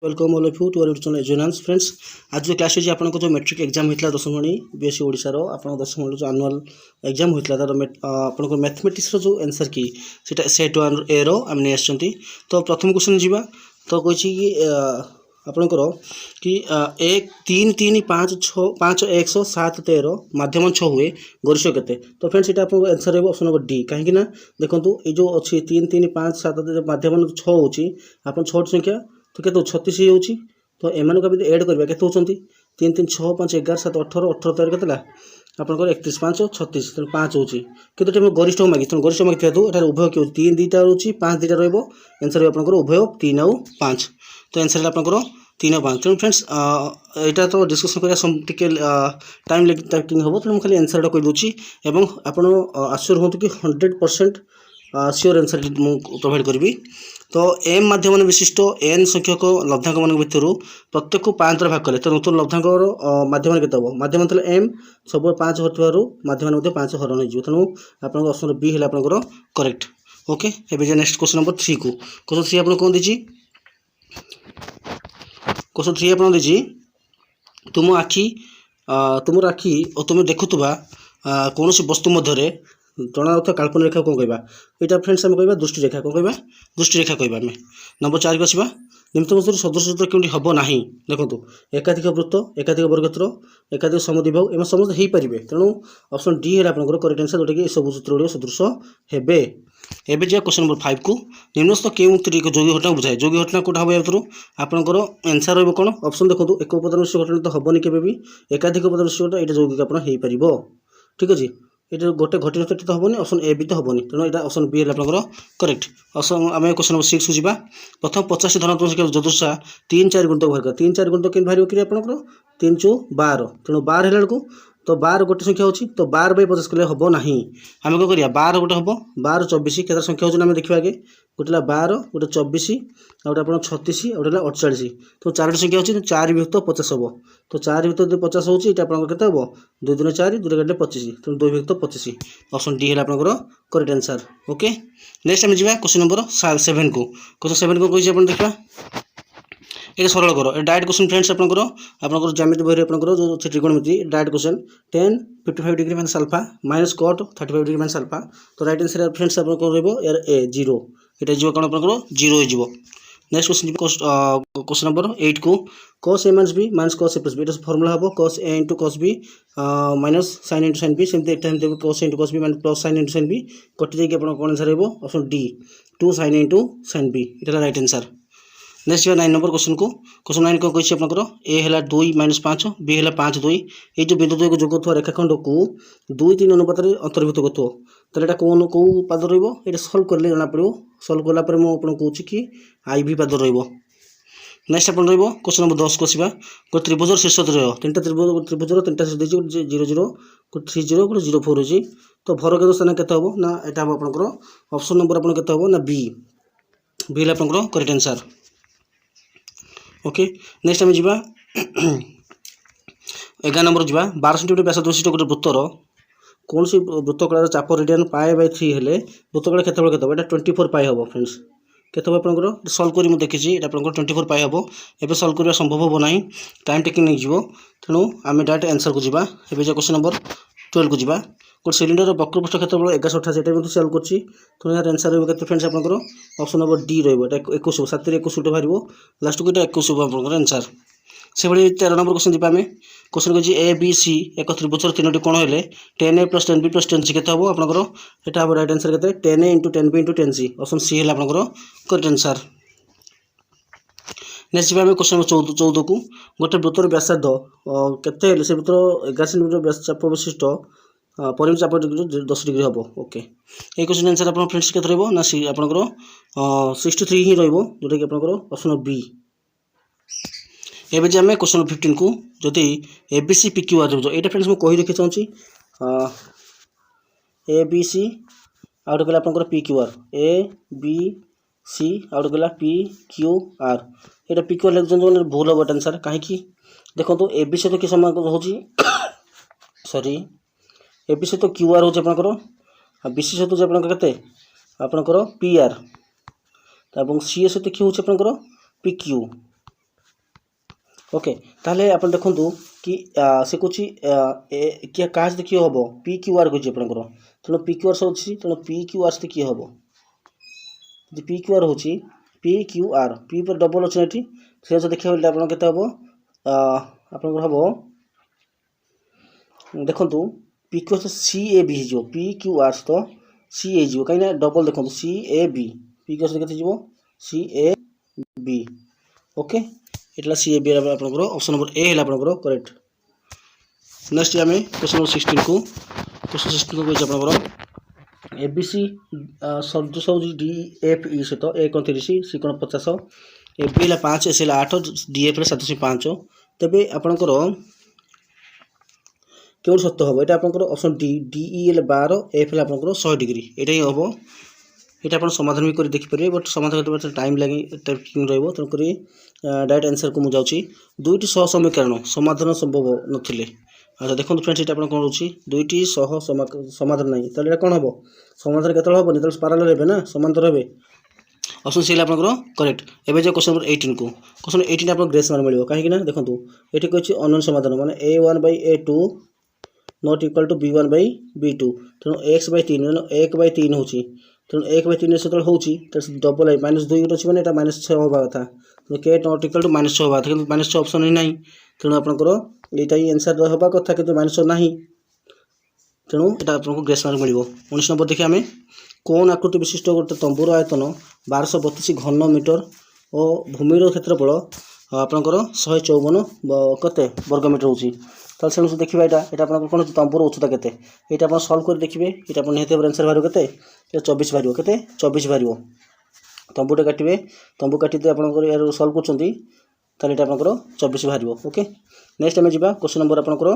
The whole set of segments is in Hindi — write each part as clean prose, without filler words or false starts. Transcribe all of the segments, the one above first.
Welcome all of you to our YouTube channel एजुनांस फ्रेंड्स। आज जो क्लास होती है जो मेट्रिक एग्जाम होता है 10th श्रेणी बीएससी ओडिशा रो आप 10th श्रेणी जो एनुअल एग्जाम होता है तार आपन मैथमेटिक्स जो आंसर की सीटा सेट 1 ए रो आम नहीं आछंती। तो प्रथम क्वेश्चन जीवा तो कहि कि आपनकर कि 1 3 3 5 6 5 1 7 13 माध्यम 6 हुए गरिष्ठ केते। तो फ्रेंड्स ये आपको आंसर है ऑप्शन नंबर डी। कहीं ना देखो ये जो अच्छी 3 3 5 7 माध्यम 6 होची आप 6 संख्या तो केते 36 होची। तो एमान को भी ऐड करबा केते होचंती 3 3 6 5 11 7 18 18 13 केतेला आपनकर 31 5 36 तो 5 होची केते टाइम गरिष्ठ मागी तो गरिष्ठ मागी थिया तो एटा उभय के 3 2टा होची 5 2टा रहइबो आंसर आपनकर उभय 3 और 5। तो आंसर आपनकर 3 और 5। तो फ्रेंड्स एटा तो डिस्कशन करिया सम टिके टाइम टेकिंग होबो तो खाली आंसर टा कहि दोची एवं आपण आश्योर होंतु कि 100% सियोर आंसर प्रोवाइड करी। तो एम माध्यम विशिष्ट एन संख्यक लब्धांक मान भर प्रत्येक को 5 भाग कले तो नूतन लब्धांक माध्यम के माध्यम एम सब 5 हो माध्यम 5 हरण हो तेणु आप ऑप्शन बी है आप करेक्ट। ओके एवं नेक्स्ट क्वेश्चन नंबर 3 को क्वेश्चन 3 आप कौन दीजिए क्वेश्चन 3 आप दीजिए तुम आखि और तुम देखुवा कौन वस्तु मध्य जना काल्पनिक रेखा कौन कहवा यहाँ फ्रेंड्स आम कह दृष्टि रेखा कौन कहवा दृष्टि रेखा कहवा आम नंबर 4 को आसवा निम्न मध्य सदृश सूत्र क्यों हम ना देखो एकाधिक वृत्त एकाधिक वर्गत्र एकाधिक समद्विबाहु एम समस्त हो पारे तेणु ऑप्शन डी है आपंकर करेक्ट आंसर जोटा कि सब सूत्र गुड़ सदृश हेबे। एवं जा क्वेश्चन नंबर 5 को निम्नस्थ क्यों यौगिक घटना बुझाए यौगिक घटना कौटा हम या आपंकर आंसर रही कौन ऑप्शन देखो एक उपादान विशिष्ट घटना तो हेनी के एकाधिक उपादान विशिष्ट घटना ये यौगिक आप हो ठीक अच्छे ये गोटे घटी नष्ट तो हेनी ऑप्शन ए भी तो हेनी तेणु यहाँ ऑप्शन बी है आपंकर करेक्ट। ऑप्शन आम क्वेश्चन नंबर 6 को जी प्रथम 50 धनात्मक संख्या जदुषा 3 4 गुणित बाहर 3 4 गुणित के बाहर कि आपंकर 3 4 12 तेणु 12 है तो 12 गोटे संख्या होची तो 12 बाई 50 कले हम ना आम कौन करिया 12 गोटे हम 12 24 केते संख्या होची आम देखिए आगे गोटे 12 गोटे 24 गोटे आप 36 गोटे 48 तो 4 संख्या होची तो 4 विभक्त 50 हम तो 4 विभक्त 50 होची एटा आपन केते हम 2 2 4 2 गटे 25 तो 2 विभक्त 25 ऑप्शन डी है आपन करेक्ट आंसर। ओके नेक्स्ट हम जीवा क्वेश्चन नंबर 7 को क्वेश्चन 7 को कहि अपन देखा ये सरल कर डायरेक्ट क्वेश्चन फ्रेंड्स आपंकर ज्यामिति बही आपंकर जो त्रिकोणमिति डायरेक्ट क्वेश्चन 10 55 डिग्री माइनस अल्फा माइनस कट 35 डिग्री माइनस अल्फा तो राइट आंसर फ्रेंड्स आप यार ए 0 ये जो कौन आप 0 हो। नेक्स्ट क्वेश्चन क्वेश्चन नंबर 8 को cos a minus B minus cos a plus B formula हम cos a into cos b minus sin into sin b सेमती एक cos a into cos b minus plus sin into sin b कटि जाइए कौन आंसर हो option D 2 sin a into sin b ये right answer. Next 9 number question को क्वेश्चन 9 कौन कही आपंकर ए है 2 माइनस 5 बी है 5 2 ये जो बिंदु को जोगुवा रेखाखंड को 2 3 अनुपात अंतर्भुक्त करते यहाँ कौन कौ पाद रही सल्व कर जना पड़ो सल्व कलापर मुझे कौच कि आई भी पाद रही। नेक्स्ट आप क्वेश्चन नंबर 10 को आसवा गोटे त्रिभुजर शीर्ष त्रय 3टा त्रिभुजर 3टा शीर्ष देखिए 0 0 3 0 गोटे 0 4 अच्छी तो भरकेन्द्र स्थान के हम ना यहाँ हम आपंकर ऑप्शन नंबर आप हम ना बी बी है आपंकर करेक्ट आंसर। ओके नेक्स्ट आम जा 11 नंबर जा 12 सेंटीमीटर व्यास विशिष्ट गोटे वृत्तर कौन सी वृत्तकलार चाप रेडियन पाए बाय 3 हेले वृत्तकला क्षेत्रफल केते एटा 24 पाए हम फ्रेंड्स केते आपंकर सल्व करी देखी आप 24 पाए हम एवं सल्व करवा संभव हम ना टाइम टेकिंग नहीं जीवो तेणु आम डायरेक्ट आंसर को जीवा एवं जो क्वेश्चन नंबर 12 को जीवा गोटे सिलिंडर वक्रपृष्ठ क्षेत्रफल 1188 सल्व कर तो यार आंसर रही फ्रेंड्स आपंकर ऑप्शन नंबर डी रहा 21 7 21 गोटे बाहर लास्ट को 21 आपंकर आंसर। से भाई 13 नंबर क्वेश्चन जी आम क्वेश्चन कही ए बी सी एक त्रिभुजर 3टी कोण हेले 10a plus 10b plus 10c के हम आपंकर यहाँ हम राइट आंसर के 10a into 10b into 10c option C है आपंकर करेक्ट आंसर। नेक्स्ट जी क्वेश्चन नंबर 14 को गोटे वृत्तर व्यासार्ध केते से वृत्तर 11 सेंटीमीटर चाप विशिष्ट परिमित चाप डिग्री 10 डिग्री हम। ओके ये क्वेश्चन आंसर आप फ्रेंड्स के ना आपंकर 63 ही रोटा कि आपंकर ऑप्शन बी। एवं आम क्वेश्चन नंबर 15 को जदि A B C P Q R यहाँ फ्रेंड्स मुझे कही रखी चाहूँगी ए बी सी आउट गला आपंकर P Q R A B C out गला पी क्यू आर यहाँ पी क्यू आर लिखते भूल हम आंसर कहीं देखो ए बी सहित कि समान हो सॉरी ए बी सहित क्यू आर होकर बी सी सहित आपंकर आपंकर पी आर सी सहित क्यू होकर पी क्यू ओके ताहले आपण देखंतु कि से कुछि किया काज देखि हबो पी क्यू आर कुछि आपनकर तेणु पी क्यू आर होछि तेणु पी क्यू आर से कि हबो जे पी क्यू आर होछि पी क्यू आर पी पर डबल अछि एठी से जो देखियो आपण केते हबो आपनकर हबो देखंतु P Q R C A B जो पी क्यू आर तो सी ए जो काइना डबल देखंतु C A B P Q R केते जीवो सी ए बी ओके एटला सी ए बी आपनकर ऑप्शन नंबर ए हैला आपनकर करेक्ट। नेक्स्ट आम क्वेश्चन नंबर 16 को क्वेश्चन 16 को कहछि आपनकर ए बी सी सदृश होछि डी एफ ई सहित ए 29 सी 50 ए बी हैला 5 एस हैला 8 डी एफ हैला 7.5 तबे आपनकर क्यों सत्य हम यहाँ आप option D D E L 12 F L आप 100 डिग्री यहाँ ही हम ये आप समाधान भी कर देखिपारे बट समाधान करते टाइम लगे क्यों रही तेणुक डायरेक्ट आंसर को मुझे जाऊँगी दुईटी सह समीकरण समाधान संभव नथिले। अच्छा देखो फ्रेंड्स ये कौन रोचे दुईटी सह समाधान नहीं तो कौन हम समाधान केत हम जो पारालेल हे ना समांतर हे ऑप्शन सी आप करेक्ट। एवं जो क्वेश्चन नंबर 18 को क्वेश्चन 18 आप ग्रेस मार्क मिले कहीं देखो ये कही अननोन समाधान माने a1/a2 not equal to b1 by b2 तेणु x/3 1/3 हो तेणु 1/3 से होची डबल आई -2 गोटे अच्छी मैंने -6 हवा कथा तेणु के नॉट इक्वल टू -6 हवा कि -6 ऑप्शन ही ना तेणु आपंकर यहाँ ही आंसर हवा कथा कि -6 ना तेणु यहाँ आपको ग्रेस मार्क मिले। 19 नंबर देखिए आम कौन आकृति विशिष्ट गोटे तंबूर आयतन 1232 घन मीटर और भूमिर क्षेत्रफल आपंकर 154 कते वर्गमीटर होची ताल से देखिए यहाँ आप कौन तंबूर उच्चता के ये आप सल्व कर देखिए ये निहत आंसर बाहर के 24 बाहर के 24 बाहर तंबूटे काटे तंबू काटी आप सल्व कर 24 बाहर ओके। नेक्स्ट आम जा क्वेश्चन नंबर आपंकर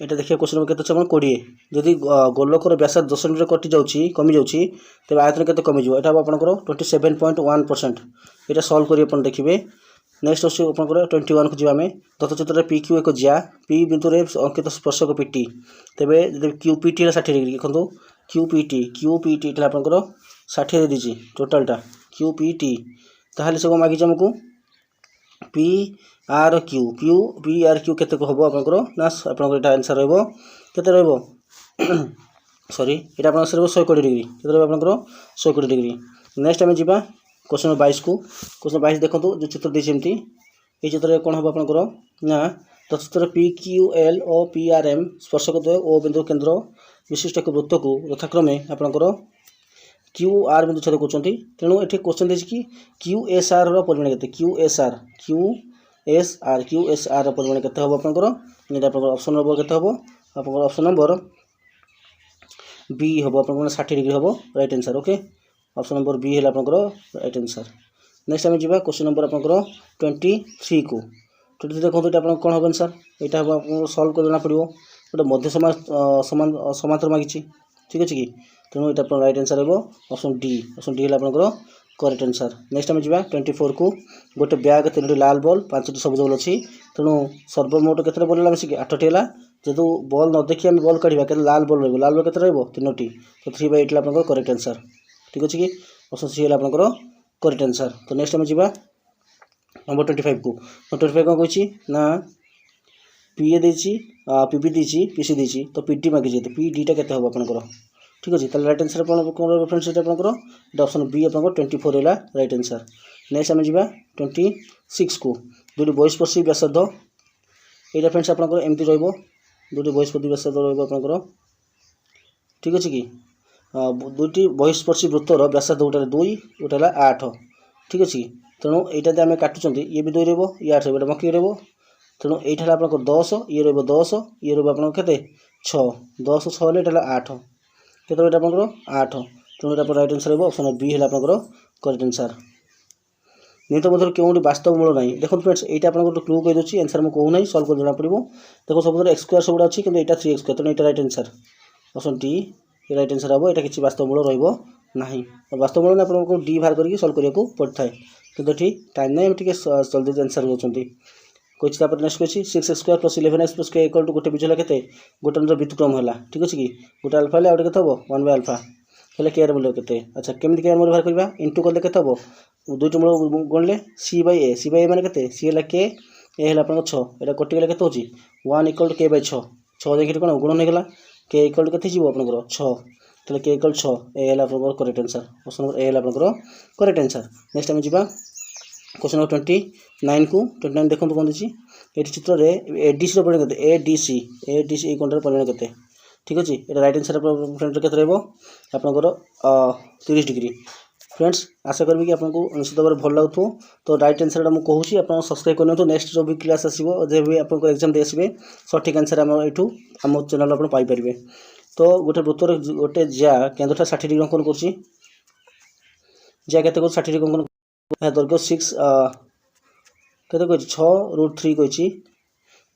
यहाँ देखिए क्वेश्चन नंबर के 20 जदि गोलकर व्यास 10 सेंटीमीटर कटि जाऊँगी कमी जाऊँगी तेज आयतन के कमिज यहाँ आपंकर 27.1% यहाँ सल्व कर देखिए। नेक्स्ट अच्छे आप 21 को जाए दत्तचित्र पी क्यू एक ज्या पी बिंदु अंकित स्पर्शक पीटी तेरे जब क्यू पी टी 60 डिग्री देखो क्यू पी टी आपंकर 60 दीजिए टोटालटा क्यू पी टी ताहले से मागिज आमको पी आर क्यू केते हम आपंकर ना आपंकर आंसर रो सॉरी ये आप 120 डिग्री के आपंकर 120 डिग्री। नेक्स्ट आम जा क्वेश्चन नंबर 22 को क्वेश्चन 22 देखो जो चित्र देती ये चित्र कौन हम आपंकर ना तो चित्र पी क्यू एल और पी आर एम स्पर्शक द्वय ओ बिंदु केन्द्र विशिष्ट एक वृत्त को यथाक्रमे आपंकर क्यू आर बिंदु छेद कर तेणु ये क्वेश्चन देती कि क्यू एस आर परिमाण के क्यू एस आर परिमाण के हम आपंकर ऑप्शन नंबर के हम आप ऑप्शन नंबर बी हम आप 60 डिग्री हम right answer okay. Option number B है आपंकर राइट आंसर। नेक्स्ट आम जा क्वेश्चन नंबर आपंकर 23 को 23 देखो ये कौन हम आंसर यहाँ हम आपको सल्व कर देना पड़ो गोटे मध्य समांतर मागिची ठीक अच्छे कि तेणु यहाँ राइट आंसर हो ऑप्शन डी है आपंकर करेक्ट आंसर। नेक्स्ट आम जा 24 को गोटे ब्याग 3टी लाल बॉल 5टी सबुज बॉल अच्छी तेणु सर्वमोट के बॉल मिसिक 8टी है जेहतु बॉल न देखिए आम बॉल काढ़ा के लाल बॉल लाल बॉल के 3टी तो 3/8 आप करेक्ट आंसर ठीक अच्छे कि ऑप्शन सी है आपंकर करेक्ट आंसर। तो नेक्स्ट आम जा नंबर 25 को 25 कौन कही ना पीए देसी पीबी देसी पीसी देसी तो पीडी मागिए तो पी डीटा के हम आपंकर ठीक अच्छे तो राइट आंसर कौन फ्रेंड्स ये आपंकर ऑप्शन बी आप 24 है राइट आंसर। नेक्स्ट आम जा 26 को दुटी बहिस्पर्शी व्यासार्ध यहाँ फ्रेंड्स आपंकर एमती रुटी बहिस्पर्शी व्यासार्ध रहा ठीक अच्छे कि दुईटी बहिस्पर्शी वृत्तर व्यासार्ध गोटे 2 गोटे 8 ठीक अच्छे तेणु यहाँ आम काटुंट ये भी 2 रही 8 गोटे मकी रही तेणु यहाँ आप 10 ये रही 10 ये रही आपते 6 10 6 ये 8 के आपंकर 8 तेणु यहाँ राइट आंसर हो ऑप्शन बी है आपंकर करेक्ट आंसर। निहित मध्य क्यों वास्तव मूल ना देखो फ्रेंड्स यहाँ आप क्लू कही दूसरी आंसर मुझे कहूना सल्व कर देना पड़ो देखो सब x² सब अच्छी कि यहाँ 3x² तेणु यहाँ right answer option D right answer हम यहाँ किसी वास्तव मूल रही वास्तव मूल आपको डी बाहर करके सल्व करने को पड़ता है कि टाइम ना जल्दी आंसर होती कही नेक्स्ट कही 6x² + 11x + k = गोटे बीज है गोटे व्युत्क्रम है ठीक अच्छे कि गोटे अल्फा है गोटे के 1/α हेल्ले के मूल्य केते अच्छा केमती के मूल्य बाहर करवा इंटू कले केते हम दुईट मूल गुणिले सी बाई ए माने केते सी है के ए है आप 6 यहाँ कटिगले के 1 इक्वल टू के बाई 6 6 देखिए कौन गुण होगा के इक्वल टू के आपंकर 6 तो के इक्वल 6 ए है आप करेक्ट आंसर ऑप्शन नंबर ए है आप करेक्ट आंसर नेक्स्ट आम जा क्वेश्चन नंबर 29 को 29 देखो कौन देखिए ये चित्र में एडीसी परिमाण के एडीसी कोणटार परिमाण के ठीक अच्छे ये रईट आंसर फ्रेंड के आपंकर 30 डिग्री फ्रेंड्स आशा करी कि आपको निश्चित भाव भल लगुव तो रईट आंसर मुझे कहूँ आप सब्सक्राइब करनी नेक्स्ट जो भी क्लास आसो जब भी आपको एग्जाम दे आसवे सठिक आंसर आम यू आम चैनल आप पाइपर तो गोटे वृत्तर गोटे ज्या केन्द्रटा 60 डिग्री अंकन कर ज्या के 60 डिग्री अंकन दैर्घ्य 6 के 6√3 कही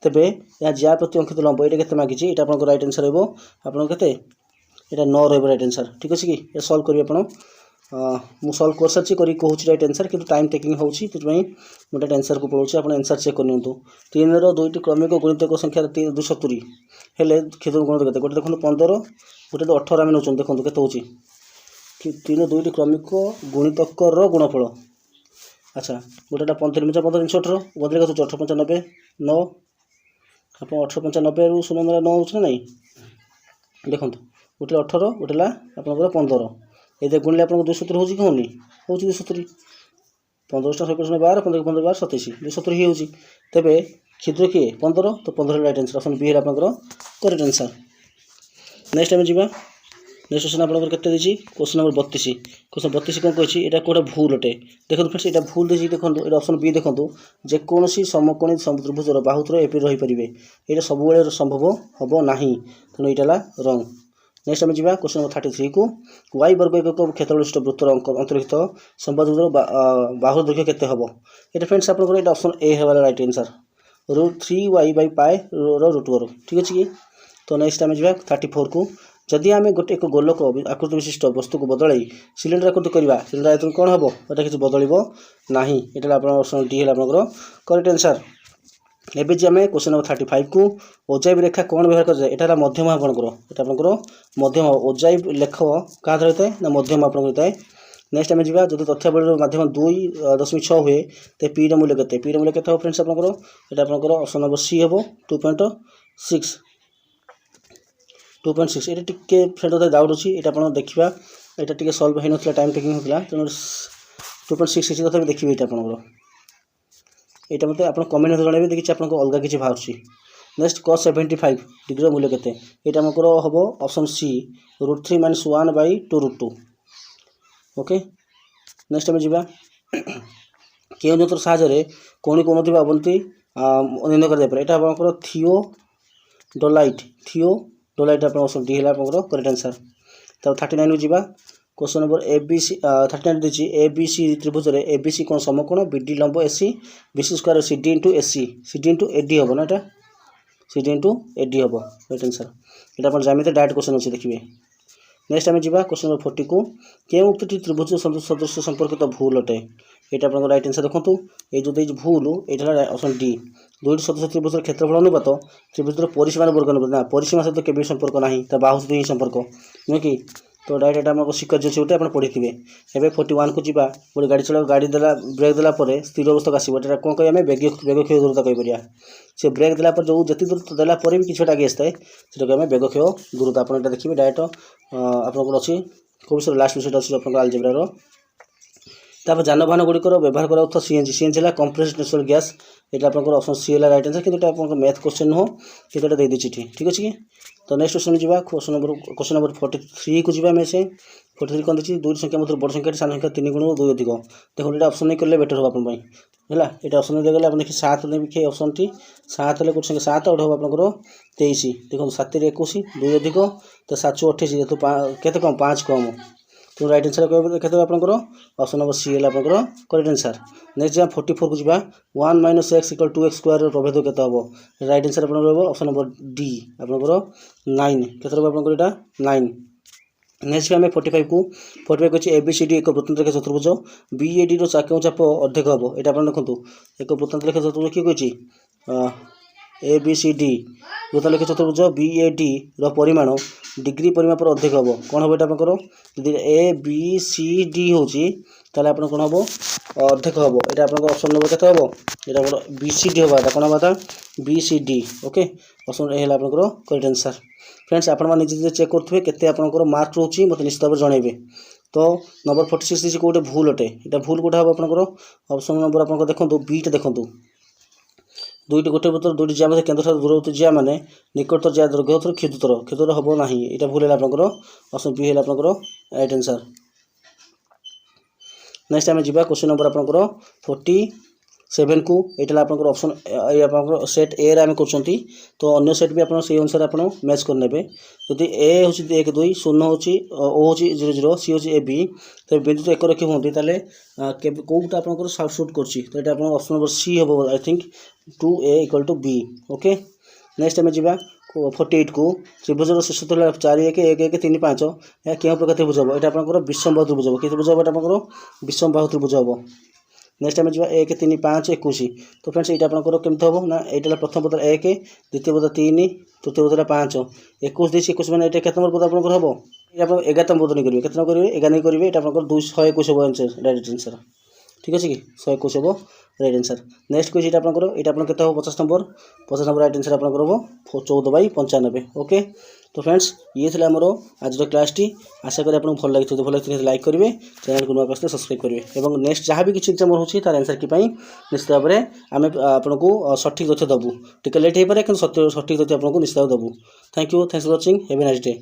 तेरे यहाँ ज्या प्रति अंकित लंब ये के मागिची ये आप रईट आंसर हो आपके यहाँ 9 रईट आंसर ठीक अच्छे कि सल्व करेंगे आप मुझे सल्व कर सारी कहूँ रईट आंसर कि टाइम टेकिंग होती मुझे आंसर को पढ़ाऊँ आप आंसर चेक करनी 3 2 क्रमिक गुणितक संख्या 270 हेल्ले क्षेत्र गुणित के गोटे देखो 15 गोटे तो 18 आम नौ देखो के 3 2 क्रमिक गुणितक गुणफल अच्छा गोटेटा 15 15 18 बदले 18 95 9 आप 18 95 रू 0 9 हो ना देखो गोटे 18 गोटे आप 15 ये गुणिले आप 270 हो कि हो 270 15 12 15 15 12 27 270 ही हो तेरे क्षुद्र किए 15 तो 15 रईट आंसर ऑप्शन बी है आप करेक्ट आंसर नेक्स्ट आम जा नेक्स्ट क्वेश्चन आप क्वेश्चन नंबर 32 क्वेश्चन 32 कौन कही यहाँ कौटे भूल अटे देखो फ्रेंड्स यहाँ भूल देखिए देखो ये ऑप्शन बी देखो जेकोसी समकोणी त्रिभुजर बाहुतर एपी रहीपर ये सब संभव हम ना तेणु यहाँ रंग नेक्स्ट आम जा क्वेश्चन नंबर 33 को y वर्ग एक क्षेत्र विशिष्ट वृत्तर अंतर्गत संवाद बाहुर दैर्घ्य केते हम ये फ्रेंड्स आप ऑप्शन ए है वाला राइट आंसर √3y/π √2 ठीक अच्छे कि तो नेक्स्ट आम जा 34 को जदि आम गोटे एक गोलक आकृति विशिष्ट वस्तु को बदल सिलिंडर आकृति करवा सिलिंडर आयतन कौन हम यहाँ किसी बदल ना यहाँ आप ऑप्शन डी है आप करेक्ट आंसर एवं जी आम क्वेश्चन नंबर 35 को ओजाइब रेखा कौन व्यवहार कर यहाँ मध्यम आपंकर यहाँ आपंकर मध्यम ओजाइब लेख क्या होता है ना मध्यम आप होता है नेक्स्ट आम जा जब तथ्यावली मध्यम 2.6 हुए तो पी मूल्य के पी मूल्य के फ्रेंड्स आपंकर यहाँ आपंकर ऑप्शन नंबर सी हम 2.6 2.6 ये टी फ्रेंड डाउट अच्छी ये आप देखा यहाँ टी सल्व हो ना टाइम टेकिंग होता तेणु 2.6 तथा देखिए ये आपंकर यहाँ मतलब आप कमेंट में जनइबे देखिए आपको अलग किसी बाहर नेक्स्ट cos 75 डिग्री मूल्य के यहाँ आमकर हम ऑप्शन सी √3 - 1/2 ओके नेक्स्ट आम जा क्यों जंत्र साहाय्य कौन कौन अवंती निर्णय कर यहाँ थियोडोलाइट आप ऑप्शन डी है आप करेक्ट आंसर तो 39 को जा क्वेश्चन नंबर ABC 39 देखिए ABC त्रिभुज ABC कौन समकोण BD लंब AC BC square CD into AC CD into AD हम ना यहाँ CD इंटू AD हम राइट आंसर यहाँ आप जामिति डायरेक्ट क्वेश्चन अच्छे देखिए नेक्स्ट आम जा क्वेश्चन नंबर 40 को क्यों उक्ति त्रिभुज सदृश संपर्कित भूल अटे यहाँ आप राइट आंसर देखो ये जो भूल ये ऑप्शन डी दुईट सदृश त्रिभुज क्षेत्रफल अनुपात त्रिभुजर परिसीमा वर्ग अनुपात ना परिसीमा सहित केवल संपर्क ना बाहु सहित ही संपर्क नुहे कि तो डायरेक्ट आम सिक्वेन्स अच्छे गोटे आप पढ़ी थे एवं 41 को जा गोटे गाड़ी चला गाड़ी देला ब्रेक देलापर स्थिर अवस्था आसो यहाँ कौन कह बेग क्षय दूरता कहीपर से ब्रेक देलापर जो जी दूर देलापर भी किसी आगे आसता है सीटा आम बेग क्षय दूरता आप देखिए डायरेक्ट आपंकर अच्छी कौ विषय लास्ट विषय अच्छी आप आलजेब्रार तापर जानवाहन गुड़िकर व्यवहार करा सीएनजी है कंप्रेस्ड नेचुरल गैस ये आपंकर ऑप्शन सी है राइट आंसर कि आप मैथ क्वेश्चन नुह कि दे दी ठीक अच्छे कि तो नेक्स्ट क्वेश्चन जा क्वेश्चन नंबर 43 को जा से 43 कौन देखिए दुई संख्या मतलब बड़ संख्या सान संख्या 3 गुण 2 अधिक देखो ये ऑप्शन नहीं कले बेटर हो आपन है ये ऑप्शन नहीं देगले आप देखिए 7 देखिए ऑप्शन टी 7 गोटे संख्या 7 और हम आपंकर 23 देखो 7 21 2 अधिक तो 7 28 जेहतु के कम 5 कम तो राइट आंसर कहते हैं आपंकर ऑप्शन नंबर सी है आपंकर करेक्ट आंसर नेक्स्ट जहाँ 44 को जा 1 - x = 2x स्क्वायर प्रभेद के हम राइट आंसर आप ऑप्शन नंबर डी आपंकर 9 के आपंकर 9 नेक्स्ट आम 45 को 45 अच्छे ABCD एक वृत्तांत रेखा चतुर्भुज BAD केउँ चाप अर्धेक हम यहाँ आप देखो एक वृत्तांत रेखा चतुर्भुज किए कही ए बी सी डी जो लिखे चतुर्भुज बी ए डी परिमाण डिग्री परिमाप अधिक हम कौन हम यहाँ यदि ए बी सी डी होची ताले आपण कौन हम अधिक हम यहाँ आप ऑप्शन नंबर के हम यहाँ बी सी डी हवा कौन हम B C D okay option A आप करेक्ट आंसर फ्रेंड्स आपण निजे चेक करेंगे केते आपंकर मार्क रोचे मत निश्चित भाव जनइबे तो नंबर 46 दिस कौटे भूल अटे यहाँ भूल कौटे हम आपंकर ऑप्शन नंबर आप देखो बीटा देखूँ दुईटी गोटे भितर दुईटी जिया मध्य केन्द्र दूरवर्ती जिया मैंने निकटतर जिया दीर्घतर क्षुद्र हम ना यहाँ भूल है आपंकर ऑप्शन बी है आपंकर राइट आंसर नेक्स्ट आम जा क्वेश्चन नंबर आपंकर 47 को यहाँ आप ऑप्शन आप सेट ए रे आम कर तो अन्य सेट भी आप अनुसार आप मैच कर नेबे यदि ए हूँ 1 2 0 हूँ ओ हूँ 0 0 सी हूँ ए बी तो बिंदु तो एक रखी हूँ ताले कौटा आप सब्स्टिट्यूट कर तो ये ऑप्शन नंबर सी हम I think 2a = b okay next आम जा 48 को त्रिभुज शीर्ष तो 4 1 1 1 3 5 यह क्यों प्रकार त्रिभुज हम यहाँ आप विषम बाहु त्रिभुज हम कि त्रिभुज हम आप विषम बाहु त्रिभुज हम नेक्स्ट आम जा 1 3 5 21 तो फ्रेंड्स ये आपंकर केमती हम ना यहाँ प्रथम पद 1 द्वितीय पद 3 तृतीय पद 5 21 देश 21 मैंने ये नंबर पद आपंकर हम ये आप 11 पद नहीं करेंगे कितना करेंगे 11 नहीं करेंगे यहाँ आप 121 हम आंसर डायरेक्ट आंसर ठीक अच्छे कि 121 हम राइट आंसर नेक्स्ट क्वेश्चन आपंकर यहाँ आप 50 नंबर राइट आंसर आपंकर हम 14/95 ओके तो फ्रेंड्स ये थे आमर आज क्लास टी आशा करी आपको भल लगी भल लगी लाइक करेंगे चैनल को नुआ सब्सक्राइब करेंगे और नेक्स्ट जहाँ भी किसी एग्जाम हो तार आंसर की निश्चित भाव में आम आपको सठिक तथ्य देवु टिके लेट हो पाए कि सठिक तथ्य आपको निश्चित भाव देवु thank you thanks for watching have a nice day.